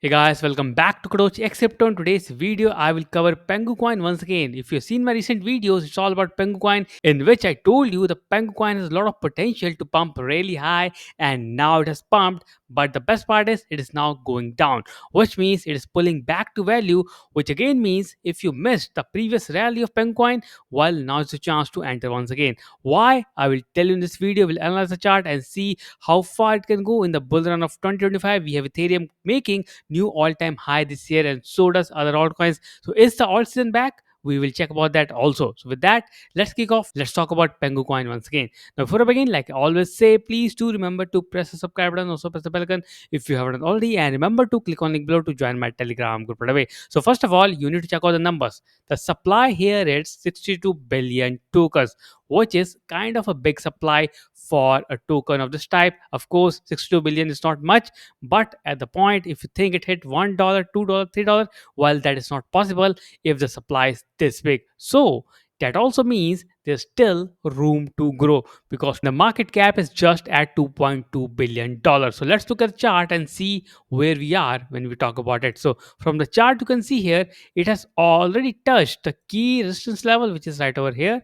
Hey guys, welcome back to KatochXcrypto. In today's video, I will cover Pengu coin once again. If you've seen my recent videos, it's all about Pengu coin, in which I told you the Pengu coin has a lot of potential to pump really high, and now it has pumped. But the best part is it is now going down, which means it is pulling back to value, which again means if you missed the previous rally of Pengu coin, well, now is the chance to enter once again. Why? I will tell you in this video. We'll analyze the chart and see how far it can go in the bull run of 2025. We have Ethereum making new all-time high this year, and so does other altcoins. So is the alt season back? We will check about that also. So with that, let's kick off. Let's talk about Pengu coin once again. Now before I begin, like I always say, please do remember to press the subscribe button, also press the bell icon if you haven't already, and remember to click on link below to join my telegram group right away. So first of all, you need to check out the numbers. The supply here is 62 billion tokens, which is kind of a big supply for a token of this type. Of course, 62 billion is not much, but at the point, if you think it hit $1, $2, $3, well, that is not possible if the supply is this big. So that also means there's still room to grow because the market cap is just at $2.2 billion. So let's look at the chart and see where we are when we talk about it. So from the chart, you can see here it has already touched the key resistance level, which is right over here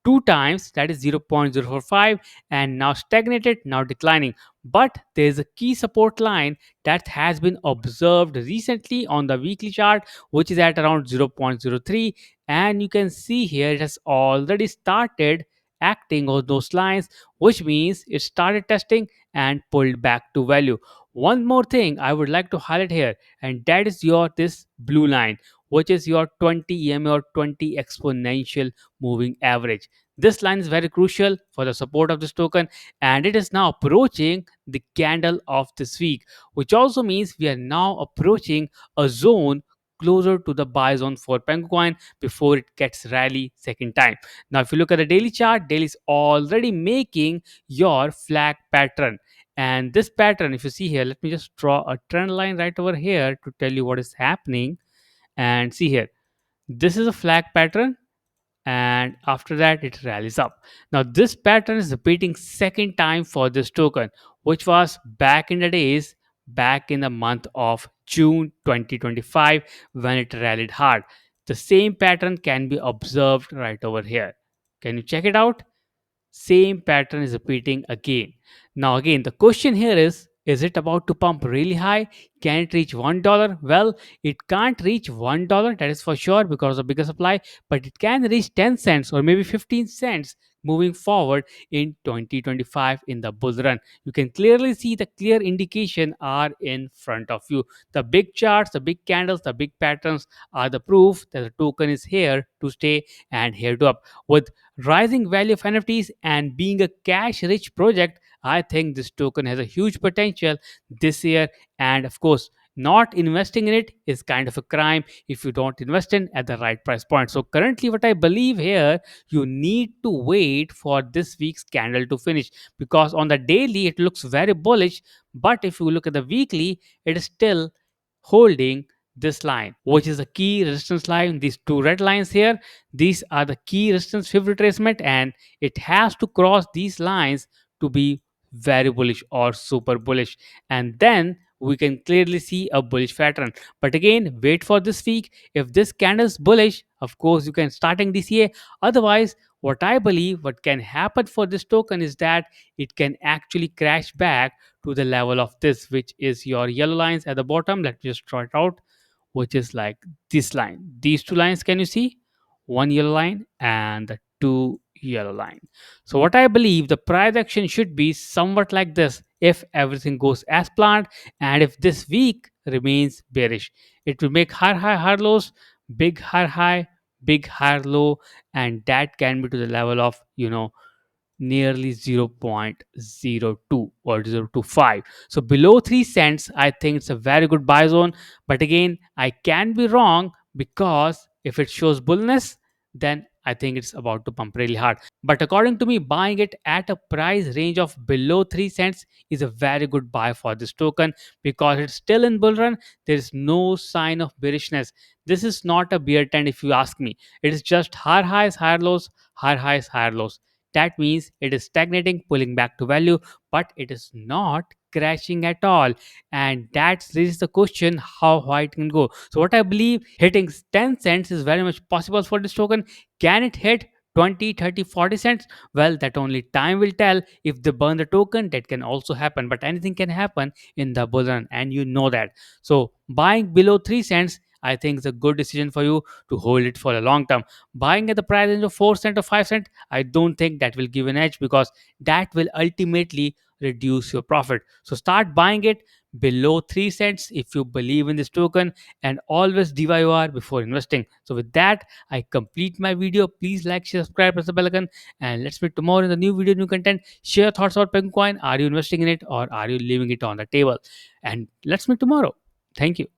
two times, that is 0.045, and now stagnated, now declining. But there is a key support line that has been observed recently on the weekly chart, which is at around 0.03, and you can see here it has already started acting on those lines, which means it started testing and pulled back to value. One more thing I would like to highlight here, and that is your this blue line, which is your 20 EMA or 20 exponential moving average. This line is very crucial for the support of this token, and it is now approaching the candle of this week, which also means we are now approaching a zone closer to the buy zone for Pengu coin before it gets rally second time. Now, if you look at the daily chart, daily is already making your flag pattern. And this pattern, if you see here, let me just draw a trend line right over here to tell you what is happening. And see here, this is a flag pattern, and after that it rallies up. Now this pattern is repeating second time for this token, which was back in the days, back in the month of June 2025 when it rallied hard. The same pattern can be observed right over here. Can you check it out? Same pattern is repeating again. Now again, the question here is it about to pump really high? Can it reach $1? Well, it can't reach $1, that is for sure, because of bigger supply, but it can reach 10 cents or maybe 15 cents moving forward in 2025 in the bull run. You can clearly see the clear indication are in front of you. The big charts, the big candles, the big patterns are the proof that the token is here to stay and here to up. With rising value of NFTs and being a cash rich project, I think this token has a huge potential this year. And of course, not investing in it is kind of a crime if you don't invest in at the right price point. So currently what I believe here, you need to wait for this week's candle to finish, because on the daily it looks very bullish, but if you look at the weekly, it is still holding this line, which is a key resistance line. These two red lines here, these are the key resistance fib retracement, and it has to cross these lines to be very bullish or super bullish, and then we can clearly see a bullish pattern. But again, wait for this week. If this candle is bullish, of course you can starting DCA. Otherwise, what I believe what can happen for this token is that it can actually crash back to the level of this, which is your yellow lines at the bottom. Let me just draw it out, which is like this line. These two lines, can you see? One yellow line and the two yellow line. So what I believe the price action should be somewhat like this if everything goes as planned, and if this week remains bearish, it will make higher high, higher lows, big higher high, big higher low, and that can be to the level of nearly 0.02 or 0.25. So below 3 cents, I think it's a very good buy zone. But again, I can be wrong, because if it shows bullness, then I think it's about to pump really hard. But according to me, buying it at a price range of below 3 cents is a very good buy for this token, because it's still in bull run. There is no sign of bearishness. This is not a bear trend if you ask me. It is just higher highs, higher lows, higher highs, higher lows. That means it is stagnating, pulling back to value, but it is not crashing at all. And that raises the question how high it can go. So what I believe, hitting 10 cents is very much possible for this token. Can it hit 20, 30, 40 cents? Well, that only time will tell. If they burn the token, that can also happen, but anything can happen in the bull run, and you know that. So buying below 3 cents, I think, is a good decision for you to hold it for a long term. Buying at the price range of 4 cent or 5 cent, I don't think that will give an edge, because that will ultimately reduce your profit. So start buying it below 3 cents if you believe in this token, and always DYOR before investing. So with that, I complete my video. Please like, share, subscribe, press the bell icon, and let's meet tomorrow in the new video, new content. Share your thoughts about Penguin. Are you investing in it, or are you leaving it on the table? And let's meet tomorrow. Thank you.